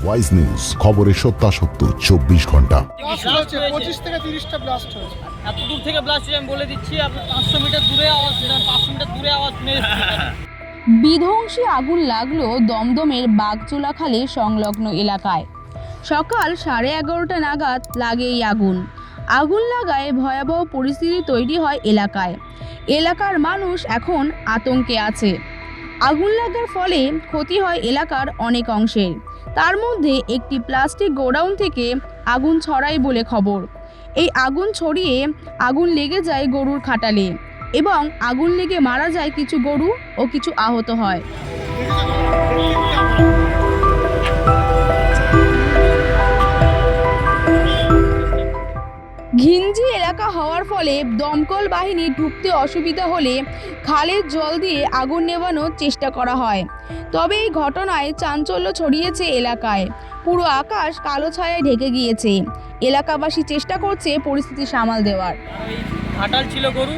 Wise news, খবরের সত্যাসত্য 24 ঘন্টা। 25 থেকে 30টা ব্লাস্ট হয়েছে। এত দূর থেকে ব্লাস্ট হয়েছে আমি বলে দিচ্ছি, আপনি 500 মিটার দূরে আওয়াজ, 500 মিটার দূরে আওয়াজ শুনে বিধ্বংসী আগুন লাগলো দমদমের বাগচুলাখালী সংলগ্ন এলাকায়। সকাল 11:30 নাগাদ লাগে এই আগুন লাগায় ভয়াবহ পরিস্থিতি তৈরি হয় এলাকায়। এলাকার মানুষ এখন আতঙ্কে আছে। আগুন লাগার ফলে ক্ষতি হয় এলাকার অনেক অংশের। তার মধ্যে একটি প্লাস্টিক গোডাউন থেকে আগুন ছড়ায় বলে খবর। এই আগুন ছড়িয়ে আগুন লেগে যায় গরুর খাটালে এবং আগুন লেগে মারা যায় কিছু গরু ও কিছু আহত হয়। ঘিঞ্জি এলাকা হওয়ার ফলে দমকল বাহিনী ঢুকতে অসুবিধা হলে খালের জল দিয়ে আগুন নেভানোর চেষ্টা করা হয়। তবে এই ঘটনায় চাঞ্চল্য ছড়িয়েছে এলাকায়। পুরো আকাশ কালো ছায়ায় ঢেকে গিয়েছে। এলাকাবাসী চেষ্টা করছে পরিস্থিতি সামাল দেওয়ার। ঘাটাল ছিল গরু,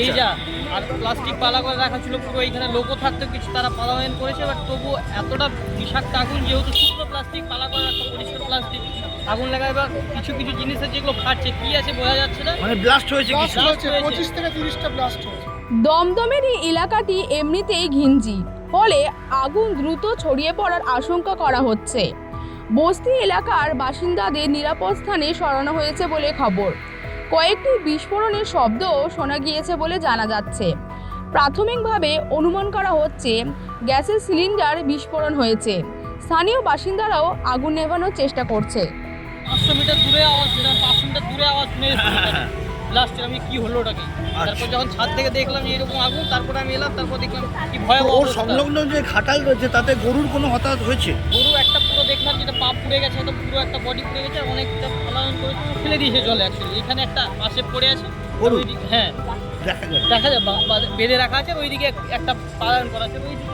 এই যা আর প্লাস্টিক পালা করে রাখা ছিল পুরো। এইখানে লোকও থাকতো কিছু, তারা পালায়ন করেছে। বাট তবু এতটা বিষাক্ত আগুন, যেহেতু শুকনো প্লাস্টিক পালা করে রাখা, পরিষ্কার প্লাস্টিক আগুন লাগায় বা কিছু কিছু জিনিসের যেগুলো ফাটছে, কি আছে বোঝা যাচ্ছে না। মানে ব্লাস্ট হয়েছে ব্লাস্ট হয়েছে 25 থেকে 30টা ব্লাস্ট হয়েছে। দমদমের এই এলাকাটি এমনিতেই ঘিঞ্জি, ফলে আগুন দ্রুত ছড়িয়ে পড়ার আশঙ্কা করা হচ্ছে। বস্তি এলাকার বাসিন্দাদের নিরাপদ স্থানে সরানো হয়েছে বলে খবর। কয়েকটি বিস্ফোরণের শব্দও শোনা গিয়েছে বলে জানা যাচ্ছে। প্রাথমিকভাবে অনুমান করা হচ্ছে গ্যাসের সিলিন্ডার বিস্ফোরণ হয়েছে। স্থানীয় বাসিন্দারাও আগুন নেভানোর চেষ্টা করছে। 500 মিটার দূরে আওয়াজ, 500 মিটার দূরে আওয়াজ শুনে ব্লাস্ট। আমি কি হলো ওটাকে, তারপর যখন ছাদ থেকে দেখলাম যে এরকম আগুন, তারপরে আমি এলাম, তারপর দেখলাম কি ভয়াবহ ওর অবস্থা। সংলগ্ন যে খাটাল রয়েছে তাতে গরুর কোনো হতাহত হয়েছে? গরু একটা পুরো দেখলাম যেটা পা পুড়ে গেছে, একটা পুরো একটা বডি পুড়ে গেছে, আর অনেকটা পালায়ন করেছে, ফেলে দিয়েছে জলে। অ্যাকচুয়ালি এখানে একটা পাশে পড়ে আছে গরু? ওইদিকে, হ্যাঁ দেখা যায় দেখা যায় বেঁধে রাখা আছে, ওইদিকে একটা পালায়ন করা আছে, ওইদিকে